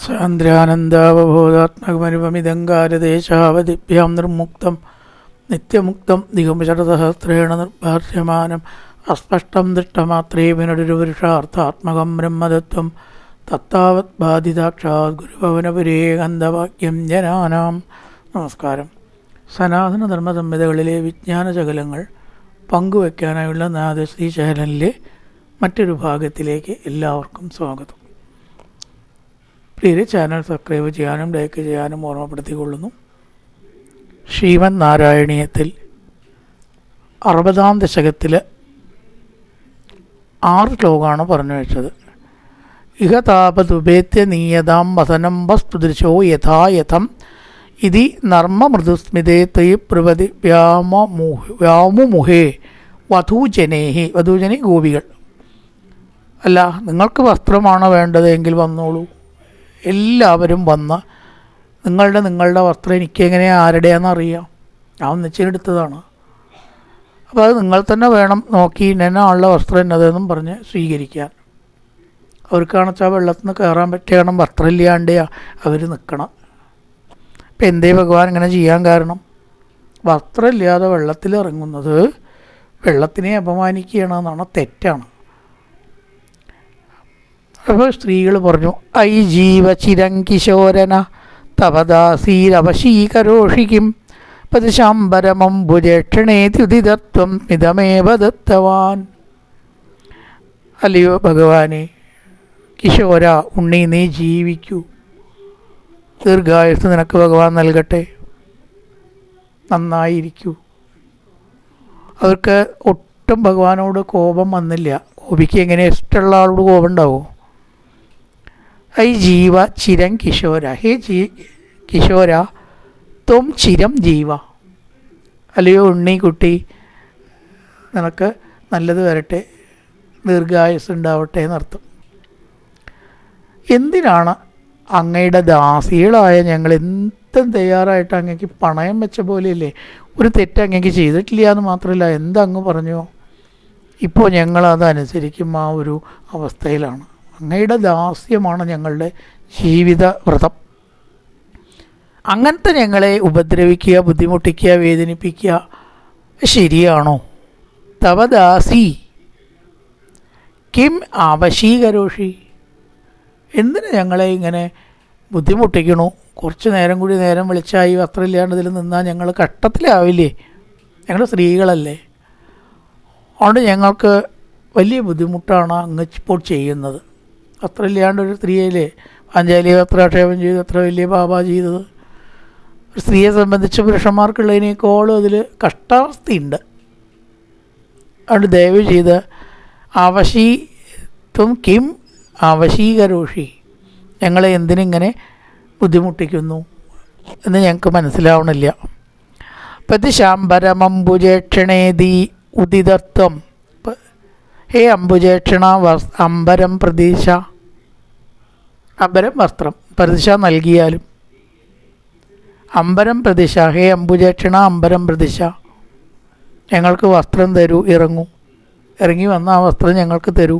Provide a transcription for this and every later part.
സാന്ദ്രാനന്ദാവബോധാത്മകമനുപമിതങ്കാരദേശാവതിഭ്യാം നിർമുക്തം നിത്യമുക്തം ദിഗംശരസഹസ്രേണ നിർഭാഷ്യമാനം അസ്പഷ്ടം ദൃഷ്ടമാത്രേ വിനടുരുപുരുഷാർത്ഥാത്മകം ബ്രഹ്മതത്വം തത്താവത് ബാധിതാക്ഷാത് ഗുരുഭവനപുരേ ഗന്ധവാക്യം ജനാനാം. നമസ്കാരം. സനാതനധർമ്മ സംഹിതകളിലെ വിജ്ഞാനശകലങ്ങൾ പങ്കുവയ്ക്കാനായുള്ള നാദശ്രീ ശകലനിലെ മറ്റൊരു ഭാഗത്തിലേക്ക് എല്ലാവർക്കും സ്വാഗതം. പ്രിയരെ, ചാനൽ സബ്സ്ക്രൈബ് ചെയ്യാനും ലൈക്ക് ചെയ്യാനും ഓർമ്മപ്പെടുത്തിക്കൊള്ളുന്നു. ശ്രീമദ് നാരായണീയത്തിൽ 60-ാം ദശകത്തിൽ 6 ശ്ലോകമാണ് പറഞ്ഞു വെച്ചത്. ഇഹ താപതുപേത്യ നീയതാം വസനം വസ്തുദൃശോ യഥായഥം ഇതി നർമ്മമൃദുസ്മിതേ ത്വയി പ്രവതി വ്യാമുമുഹേ വധൂജനേഹി. വധൂജനി ഗോപികൾ. അല്ല, നിങ്ങൾക്ക് വസ്ത്രമാണോ വേണ്ടതെങ്കിൽ വന്നോളൂ. എല്ലാവരും വന്ന് നിങ്ങളുടെ വസ്ത്രം എനിക്കെങ്ങനെ ആരുടെയാണെന്നറിയാം, ഞാൻ ഒന്നിച്ചെടുത്തതാണ്, അപ്പോൾ അത് നിങ്ങൾ തന്നെ വേണം നോക്കി ഇന്നയാളുടെ വസ്ത്രം എന്നതെന്നും പറഞ്ഞ് സ്വീകരിക്കാൻ. അവർക്കാണെച്ചാൽ വെള്ളത്തിൽ നിന്ന് കയറാൻ പറ്റിയണം, വസ്ത്രമില്ലാണ്ട് അവർ നിൽക്കണം. ഇപ്പം എന്തേ ഭഗവാൻ ഇങ്ങനെ ചെയ്യാൻ കാരണം? വസ്ത്രമില്ലാതെ വെള്ളത്തിൽ ഇറങ്ങുന്നത് വെള്ളത്തിനെ അപമാനിക്കുകയാണെന്നാണ്, തെറ്റാണ്. അപ്പോൾ സ്ത്രീകൾ പറഞ്ഞു, ഐ ജീവ ചിരങ്കിശോരന തവദാസീരവശീകരോഷിക്കും പതിശാംബരമംബുജേക്ഷണേത്യുദിതത്വം മിതമേവ ദത്തവാൻ. അല്ലയോ ഭഗവാനെ, കിശോര ഉണ്ണി, നീ ജീവിക്കൂ, ദീർഘായുസ് നിനക്ക് ഭഗവാൻ നൽകട്ടെ, നന്നായിരിക്കൂ. അവർക്ക് ഒട്ടും ഭഗവാനോട് കോപം വന്നില്ല. ഗോപിക്ക് എങ്ങനെ ഇഷ്ടമുള്ള ആളോട് കോപം ഉണ്ടാവുമോ? ഐ ജീവ ചിരം കിശോര, ഹേ കിശോര ത്വം ചിരം ജീവ. അല്ലയോ ഉണ്ണി കുട്ടി, നിനക്ക് നല്ലത് വരട്ടെ, ദീർഘായുസ് ഉണ്ടാവട്ടെ എന്നർത്ഥം. എന്തിനാണ് അങ്ങയുടെ ദാസികളായ ഞങ്ങൾ എന്തും തയ്യാറായിട്ട് അങ്ങേക്ക് പണയം വെച്ച പോലെയല്ലേ? ഒരു തെറ്റ് അങ്ങേക്ക് ചെയ്തിട്ടില്ല എന്ന് മാത്രമല്ല, എന്തങ്ങ് പറഞ്ഞോ ഇപ്പോൾ ഞങ്ങളതനുസരിക്കും ആ ഒരു അവസ്ഥയിലാണ്. അങ്ങയുടെ ദാസ്യമാണ് ഞങ്ങളുടെ ജീവിത വ്രതം. അങ്ങനത്തെ ഞങ്ങളെ ഉപദ്രവിക്കുക, ബുദ്ധിമുട്ടിക്കുക, വേദനിപ്പിക്കുക ശരിയാണോ? തവദാസി കിം ആവശീകരോഷി, എന്തിനാ ഞങ്ങളെ ഇങ്ങനെ ബുദ്ധിമുട്ടിക്കണു? കുറച്ച് നേരം കൂടി നേരം വിളിച്ചാൽ ഈ വസ്ത്രമില്ലാണ്ട് ഇതിൽ നിന്നാൽ ഞങ്ങൾ കഷ്ടത്തിലാവില്ലേ? ഞങ്ങൾ സ്ത്രീകളല്ലേ, അതുകൊണ്ട് ഞങ്ങൾക്ക് വലിയ ബുദ്ധിമുട്ടാണ് അങ്ങ് ഇപ്പോൾ ചെയ്യുന്നത്. വസ്ത്രമില്ലാണ്ട് ഒരു സ്ത്രീയല്ലേ പാഞ്ചാലി വസ്ത്രാക്ഷേപം ചെയ്ത് എത്ര വലിയ പാപ ചെയ്തത്? ഒരു സ്ത്രീയെ സംബന്ധിച്ച് പുരുഷന്മാർക്കുള്ളതിനേക്കാളും അതിൽ കഷ്ടാവസ്ഥയുണ്ട്. അതുകൊണ്ട് ദയവ് ചെയ്ത് ആവശീത്വം കിം ആവശീകരോഷി, ഞങ്ങളെ എന്തിനിങ്ങനെ ബുദ്ധിമുട്ടിക്കുന്നു എന്ന് ഞങ്ങൾക്ക് മനസ്സിലാവണില്ല. പ്രതിശാംബരമംബുജേക്ഷണേതി ഉദിതത്വം. ഹേ അംബുജേക്ഷണ, അംബരം പ്രതീക്ഷ, അംബരം വസ്ത്രം, പ്രതീക്ഷ നൽകിയാലും അംബരം പ്രതീക്ഷ. ഹേ അംബുജേക്ഷണ, അംബരം പ്രതീക്ഷ, ഞങ്ങൾക്ക് വസ്ത്രം തരൂ, ഇറങ്ങി വന്ന ആ വസ്ത്രം ഞങ്ങൾക്ക് തരൂ.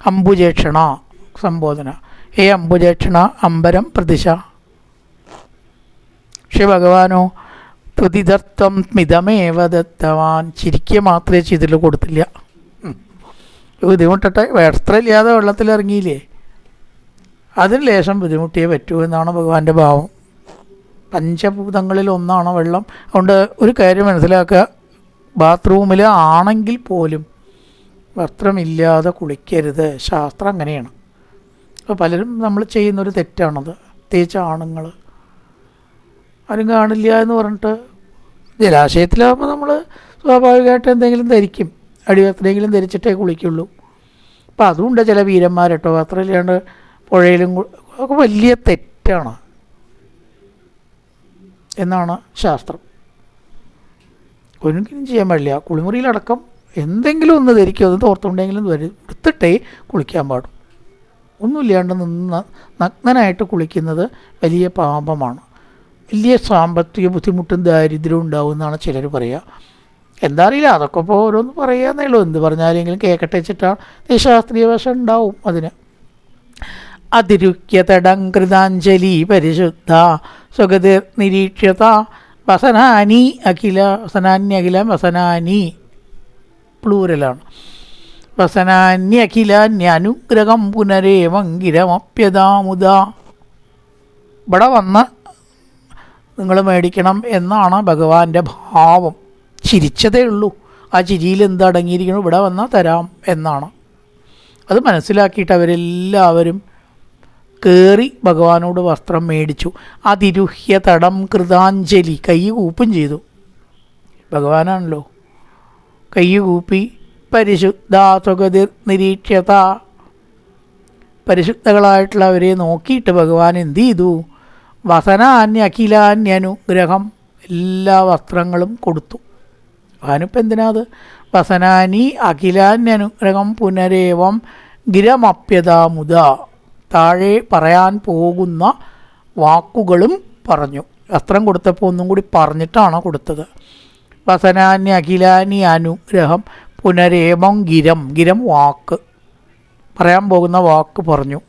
അംബുജേക്ഷണ സംബോധന. ഹേ അംബുജേക്ഷണ, അംബരം പ്രതീക്ഷ. പക്ഷെ ഭഗവാനോ തുതിതത്വം മിതമേവ ദത്തവാൻ, ചിരിക്കുക മാത്രമേ ചെയ്തിൽ കൊടുത്തില്ല. ബുദ്ധിമുട്ടട്ടെ, വസ്ത്രമില്ലാതെ വെള്ളത്തിലിറങ്ങിയില്ലേ, അതിന് ലേശം ബുദ്ധിമുട്ടിയേ പറ്റൂ എന്നാണ് ഭഗവാന്റെ ഭാവം. പഞ്ചഭൂതങ്ങളിൽ ഒന്നാണ് വെള്ളം. അതുകൊണ്ട് ഒരു കാര്യം മനസ്സിലാക്കുക, ബാത്റൂമിൽ ആണെങ്കിൽ പോലും വസ്ത്രമില്ലാതെ കുളിക്കരുത്. ശാസ്ത്രം അങ്ങനെയാണ്. അപ്പോൾ പലരും നമ്മൾ ചെയ്യുന്നൊരു തെറ്റാണത്. പ്രത്യേകിച്ച് ആണുങ്ങൾ ആരും കാണില്ല എന്ന് പറഞ്ഞിട്ട് ജലാശയത്തിലാകുമ്പോൾ നമ്മൾ സ്വാഭാവികമായിട്ട് എന്തെങ്കിലും ധരിക്കും, അടിവസ്ത്രമെങ്കിലും ധരിച്ചിട്ടേ കുളിക്കുള്ളൂ. അപ്പോൾ അതുകൊണ്ട് ചില വീരന്മാരട്ടോ വസ്ത്രമില്ലാണ്ട് പുഴയിലും ഒക്കെ വലിയ തെറ്റാണ് എന്നാണ് ശാസ്ത്രം. ഒരിക്കലും ചെയ്യാൻ പാടില്ല. കുളിമുറിയിലടക്കം എന്തെങ്കിലും ഒന്ന് ധരിക്കും, അത് തോർത്തുണ്ടെങ്കിലും എടുത്തിട്ടേ കുളിക്കാൻ പാടും. ഒന്നുമില്ലാണ്ട് നഗ്നനായിട്ട് കുളിക്കുന്നത് വലിയ പാപമാണ്. വലിയ സാമ്പത്തിക ബുദ്ധിമുട്ടും ദാരിദ്ര്യവും ഉണ്ടാവും എന്നാണ് ചിലർ പറയുക. എന്താ അറിയില്ല, അതൊക്കെ ഇപ്പോൾ ഓരോന്ന് പറയാന്നേ ഉള്ളൂ. എന്ത് പറഞ്ഞാലെങ്കിലും കേൾക്കട്ടെ വെച്ചിട്ടാണ്. ശാസ്ത്രീയ വശം ഉണ്ടാവും അതിന്. അതിരുഹ്യതടം കൃതാഞ്ജലി പരിശുദ്ധ സ്വഗതിർ നിരീക്ഷ്യത വസനാനി അഖില വസനാന്യഖില വസനാനി പ്ലൂരലാണ്. വസനാന്യഖിലാന്യനുഗ്രഹം പുനരേവങ്കിരമപ്യതാമുദ. ഇവിടെ വന്ന് നിങ്ങൾ മേടിക്കണം എന്നാണ് ഭഗവാന്റെ ഭാവം. ചിരിച്ചതേ ഉള്ളൂ. ആ ചിരിയിൽ എന്തടങ്ങിയിരിക്കണം, ഇവിടെ വന്നാൽ തരാം എന്നാണ്. അത് മനസ്സിലാക്കിയിട്ട് അവരെല്ലാവരും കയറി ഭഗവാനോട് വസ്ത്രം മേടിച്ചു. അതിരുഹ്യതടം കൃതാഞ്ജലി, കൈ കൂപ്പും ചെയ്തു. ഭഗവാനാണല്ലോ. കൈ കൂപ്പി പരിശുദ്ധ സ്വഗതിർ നിരീക്ഷ്യത, പരിശുദ്ധകളായിട്ടുള്ളവരെ നോക്കിയിട്ട് ഭഗവാൻ എന്ത് ചെയ്തു? വസനാന്യഖിലാന്യനുഗ്രഹം, എല്ലാ വസ്ത്രങ്ങളും കൊടുത്തു. ഭഗവാനിപ്പോൾ എന്തിനാ അത്? വസനാനി അഖിലാന്യനുഗ്രഹം പുനരേവം ഗിരമപ്യതാമുദ, താഴെ പറയാൻ പോകുന്ന വാക്കുകളും പറഞ്ഞു. വസ്ത്രം കൊടുത്തപ്പോൾ ഒന്നും കൂടി പറഞ്ഞിട്ടാണ് കൊടുത്തത്. വസനാന്യ അഖിലാനി അനുഗ്രഹം പുനരേവം ഗിരം, ഗിരം വാക്ക്, പറയാൻ പോകുന്ന വാക്ക് പറഞ്ഞു.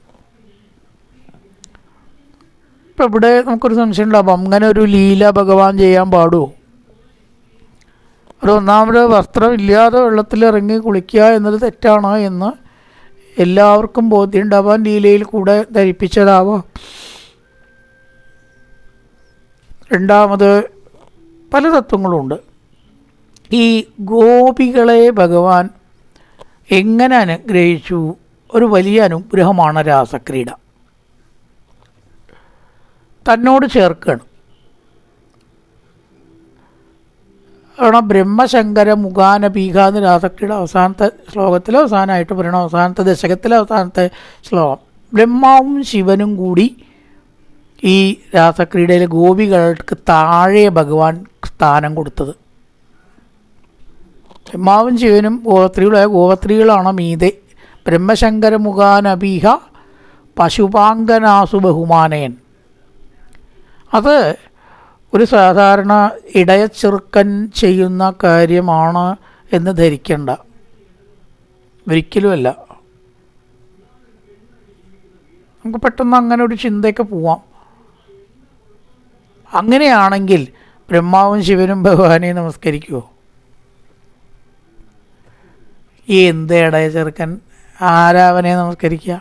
ഇപ്പം ഇവിടെ നമുക്കൊരു സംശയം ഉണ്ടാവും, അങ്ങനെ ഒരു ലീല ഭഗവാൻ ചെയ്യാൻ പാടുമോ? ഒരു ഒന്നാമത് വസ്ത്രം ഇല്ലാതെ വെള്ളത്തിലിറങ്ങി കുളിക്കുക എന്നത് തെറ്റാണ് എന്ന് എല്ലാവർക്കും ബോധ്യം ഉണ്ടാവാൻ ലീലയിൽ കൂടെ ധരിപ്പിച്ചതാവാം. രണ്ടാമത് പല തത്വങ്ങളുണ്ട്. ഈ ഗോപികളെ ഭഗവാൻ എങ്ങനെ അനുഗ്രഹിച്ചു? ഒരു വലിയ അനുഗ്രഹമാണ് രാസക്രീഡ. തന്നോട് ചേർക്കുകയാണ്. കാരണം ബ്രഹ്മശങ്കര മുഖാനപീഖ എന്ന് രാസക്രീഡ അവസാനത്തെ ശ്ലോകത്തിലെ അവസാനമായിട്ട് പറയണം. അവസാനത്തെ ദശകത്തിലെ അവസാനത്തെ ശ്ലോകം. ബ്രഹ്മാവും ശിവനും കൂടി ഈ രാസക്രീഡയിലെ ഗോപികൾക്ക് താഴെ ഭഗവാൻ സ്ഥാനം കൊടുത്തത്. ബ്രഹ്മാവും ശിവനും ഗോപത്രികളാണ് മീതെ. ബ്രഹ്മശങ്കര മുഖാനപീഹ പശുപാങ്കനാസു ബഹുമാനയൻ. അത് ഒരു സാധാരണ ഇടയച്ചെറുക്കൻ ചെയ്യുന്ന കാര്യമാണ് എന്ന് ധരിക്കേണ്ട, ഒരിക്കലുമല്ല. നമുക്ക് പെട്ടെന്ന് അങ്ങനെ ഒരു ചിന്തയൊക്കെ പോവാം. അങ്ങനെയാണെങ്കിൽ ബ്രഹ്മാവും ശിവനും ഭഗവാനെ നമസ്കരിക്കുമോ? ഈ എന്ത് ഇടയച്ചെറുക്കൻ, ആരാവനെ നമസ്കരിക്കുക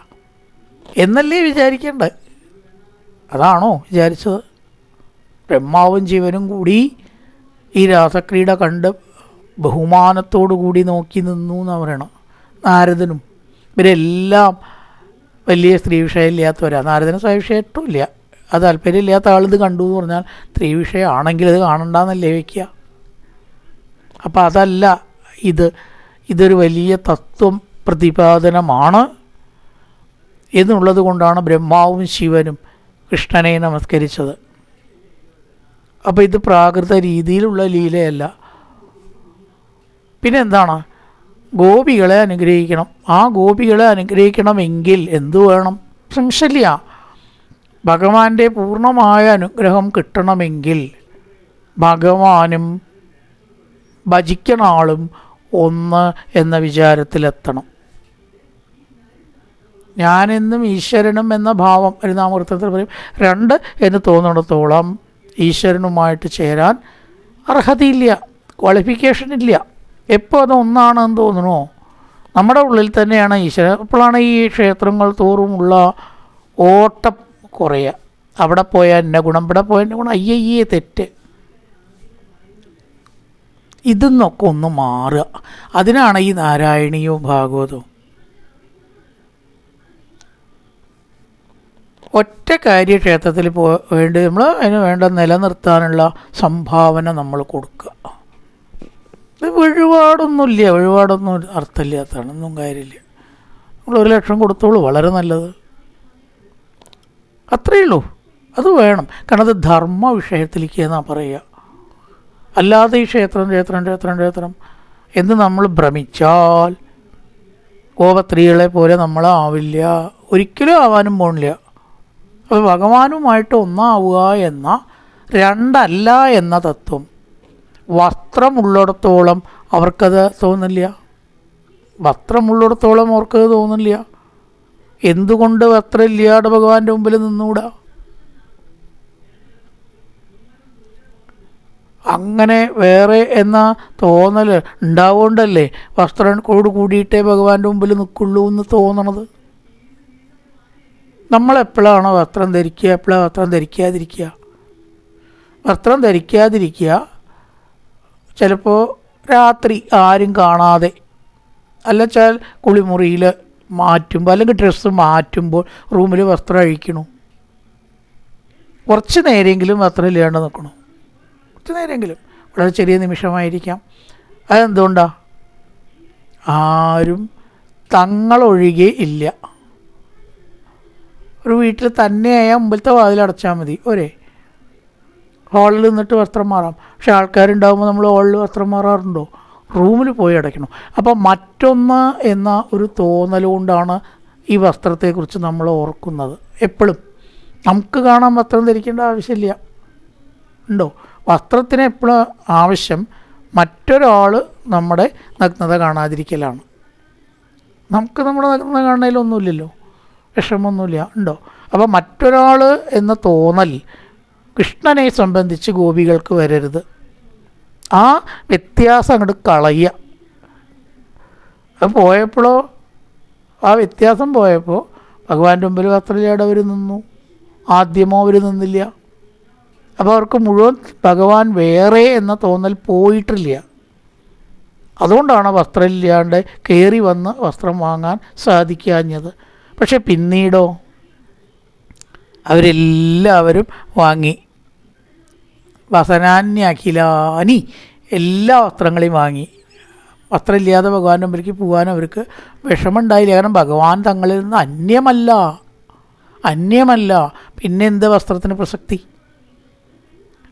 എന്നല്ലേ വിചാരിക്കേണ്ടത്? അതാണോ വിചാരിച്ചത്? ബ്രഹ്മാവും ശിവനും കൂടി ഈ രാസക്രീഡ കണ്ട് ബഹുമാനത്തോടു കൂടി നോക്കി നിന്നു എന്ന് പറയണം. നാരദനും ഇവരെല്ലാം വലിയ സ്ത്രീ വിഷയമില്ലാത്തവരാണ്. നാരദന് സ്വയവിഷയത്തും ഇല്ല. അത് താല്പര്യമില്ലാത്ത ആളിത് കണ്ടു എന്ന് പറഞ്ഞാൽ സ്ത്രീ വിഷയമാണെങ്കിൽ ഇത് കാണണ്ടെന്നല്ലേ വയ്ക്കുക. അപ്പം അതല്ല ഇതൊരു വലിയ തത്വം പ്രതിപാദനമാണ് എന്നുള്ളത് കൊണ്ടാണ് ബ്രഹ്മാവും ശിവനും കൃഷ്ണനെ നമസ്കരിച്ചത്. അപ്പോൾ ഇത് പ്രാകൃത രീതിയിലുള്ള ലീലയല്ല. പിന്നെ എന്താണ്? ഗോപികളെ അനുഗ്രഹിക്കണം. ആ ഗോപികളെ അനുഗ്രഹിക്കണമെങ്കിൽ എന്തു വേണം? സംശയ ഭഗവാന്റെ പൂർണ്ണമായ അനുഗ്രഹം കിട്ടണമെങ്കിൽ ഭഗവാനും ഭജിക്കണ ആളും ഒന്ന് എന്ന വിചാരത്തിലെത്തണം. ഞാനെന്നും ഈശ്വരനും എന്ന ഭാവം നാമവൃത്തത്തിൽ പറയും. രണ്ട് എന്ന് തോന്നുന്നിടത്തോളം ഈശ്വരനുമായിട്ട് ചേരാൻ അർഹതയില്ല, ക്വാളിഫിക്കേഷൻ ഇല്ല. എപ്പോൾ അത് ഒന്നാണെന്ന് തോന്നണോ നമ്മുടെ ഉള്ളിൽ തന്നെയാണ് ഈശ്വരൻ. അപ്പോഴാണ് ഈ ക്ഷേത്രങ്ങൾ തോറുമുള്ള ഓട്ടം കുറയുക. അവിടെ പോയാൽ എന്നെ ഗുണം, ഇവിടെ പോയാൽ എന്നെ ഗുണം, അയ്യയ്യേ തെറ്റ്. ഇതെന്നൊക്കെ ഒന്ന് മാറുക. അതിനാണ് ഈ നാരായണീയവും ഭാഗവതവും. ഒറ്റ കാര്യ ക്ഷേത്രത്തിൽ വേണ്ടി നമ്മൾ അതിന് വേണ്ട നിലനിർത്താനുള്ള സംഭാവന നമ്മൾ കൊടുക്കുക. ഇത് വഴിപാടൊന്നും അർത്ഥമില്ലാത്തതാണ്, ഒന്നും കാര്യമില്ല. നമ്മൾ 1 ലക്ഷം കൊടുത്തോളൂ, വളരെ നല്ലത്, അത്രയേ ഉള്ളൂ. അത് വേണം. കാരണം അത് ധർമ്മ വിഷയത്തിലേക്ക് എന്നാണ് പറയുക. അല്ലാതെ ഈ ക്ഷേത്രം എന്ന് നമ്മൾ ഭ്രമിച്ചാൽ ഗോപത്രികളെ പോലെ നമ്മളാവില്ല, ഒരിക്കലും ആവാനും പോണില്ല. അപ്പോൾ ഭഗവാനുമായിട്ട് ഒന്നാവുക എന്ന, രണ്ടല്ല എന്ന തത്വം വസ്ത്രമുള്ളിടത്തോളം അവർക്കത് തോന്നില്ല. വസ്ത്രമുള്ളിടത്തോളം അവർക്കത് തോന്നില്ല. എന്തുകൊണ്ട് വസ്ത്രമില്ലാതെ ഭഗവാന്റെ മുമ്പിൽ നിന്നുകൂടാ? അങ്ങനെ വേറെ എന്ന തോന്നൽ ഉണ്ടാവുകൊണ്ടല്ലേ വസ്ത്രത്തോട് കൂടിയിട്ടേ ഭഗവാന്റെ മുമ്പിൽ നിൽക്കുള്ളൂ എന്ന് തോന്നണത്. നമ്മളെപ്പോഴാണോ വസ്ത്രം ധരിക്കുക, എപ്പോഴാണ് വസ്ത്രം ധരിക്കാതിരിക്കുക? വസ്ത്രം ധരിക്കാതിരിക്കുക ചിലപ്പോൾ രാത്രി ആരും കാണാതെ, അല്ല വെച്ചാൽ കുളിമുറിയിൽ മാറ്റുമ്പോൾ, അല്ലെങ്കിൽ ഡ്രസ്സ് മാറ്റുമ്പോൾ റൂമിൽ വസ്ത്രം അഴിക്കണു, കുറച്ച് നേരമെങ്കിലും വസ്ത്രം ഇല്ലാണ്ട് നിൽക്കണു. കുറച്ച് നേരമെങ്കിലും, വളരെ ചെറിയ നിമിഷമായിരിക്കാം. അതെന്തുകൊണ്ടാണ്? ആരും തങ്ങളൊഴികെ ഇല്ല. ഒരു വീട്ടിൽ തന്നെയായാൽ മുമ്പിലത്തെ വാതിലടച്ചാൽ മതി, ഒരേ ഹാളിൽ നിന്നിട്ട് വസ്ത്രം മാറാം. പക്ഷെ ആൾക്കാരുണ്ടാകുമ്പോൾ നമ്മൾ ഹാളിൽ വസ്ത്രം മാറാറുണ്ടോ? റൂമിൽ പോയി അടയ്ക്കണം. അപ്പോൾ മറ്റൊന്ന് എന്ന ഒരു തോന്നൽ കൊണ്ടാണ് ഈ വസ്ത്രത്തെക്കുറിച്ച് നമ്മൾ ഓർക്കുന്നത്. എപ്പോഴും നമുക്ക് കാണാൻ വസ്ത്രം ധരിക്കേണ്ട ആവശ്യമില്ല. ഉണ്ടോ? വസ്ത്രത്തിന് എപ്പോഴും ആവശ്യം മറ്റൊരാൾ നമ്മുടെ നഗ്നത കാണാതിരിക്കലാണ്. നമുക്ക് നമ്മുടെ നഗ്നത കാണുന്നതിലൊന്നുമില്ലല്ലോ, വിഷമമൊന്നുമില്ല. ഉണ്ടോ? അപ്പോൾ മറ്റൊരാൾ എന്ന തോന്നൽ കൃഷ്ണനെ സംബന്ധിച്ച് ഗോപികൾക്ക് വരരുത്. ആ വ്യത്യാസം അങ്ങോട്ട് കളയുക. അത് പോയപ്പോഴോ, ആ വ്യത്യാസം പോയപ്പോൾ ഭഗവാന്റെ മുമ്പിൽ വസ്ത്രമില്ലാതെ അവർ നിന്നു. ആദ്യമോ അവർ നിന്നില്ല. അപ്പോൾ അവർക്ക് മുഴുവൻ ഭഗവാൻ വേറെ എന്ന തോന്നൽ പോയിട്ടില്ല. അതുകൊണ്ടാണ് വസ്ത്രമില്ലാണ്ട് കയറി വന്ന് വസ്ത്രം വാങ്ങാൻ സാധിക്കാഞ്ഞത്. പക്ഷെ പിന്നീടോ അവരെല്ലാവരും വാങ്ങി. വസനാന്യഖിലാനി, എല്ലാ വസ്ത്രങ്ങളെയും വാങ്ങി. വസ്ത്രമില്ലാതെ ഭഗവാന്റെ മുമ്പിലേക്ക് പോകാൻ അവർക്ക് വിഷമമുണ്ടായില്ല. കാരണം ഭഗവാൻ തങ്ങളിൽ നിന്ന് അന്യമല്ല. പിന്നെ എന്ത് വസ്ത്രത്തിന് പ്രസക്തി?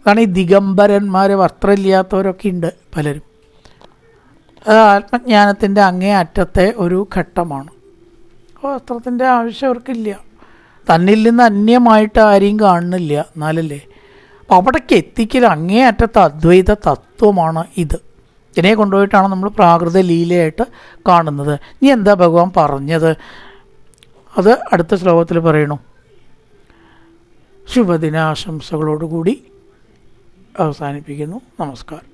കാരണം ഈ ദിഗംബരന്മാർ, വസ്ത്രമില്ലാത്തവരൊക്കെ ഉണ്ട് പലരും. അത് ആത്മജ്ഞാനത്തിൻ്റെ അങ്ങേ അറ്റത്തെ ഒരു ഘട്ടമാണ്. വസ്ത്രത്തിൻ്റെ ആവശ്യം അവർക്കില്ല. തന്നിൽ നിന്ന് അന്യമായിട്ട് ആരെയും കാണുന്നില്ല. എന്നാലല്ലേ അപ്പോൾ അവിടേക്ക് എത്തിക്കൽ അങ്ങേ അറ്റത്തെ അദ്വൈത തത്വമാണ് ഇത്. ഇതിനെ കൊണ്ടുപോയിട്ടാണ് നമ്മൾ പ്രാകൃത ലീലയായിട്ട് കാണുന്നത്. ഇനി എന്താ ഭഗവാൻ പറഞ്ഞത്? അത് അടുത്ത ശ്ലോകത്തിൽ പറയണു. ശുഭദിനാശംസകളോടുകൂടി അവസാനിപ്പിക്കുന്നു. നമസ്കാരം.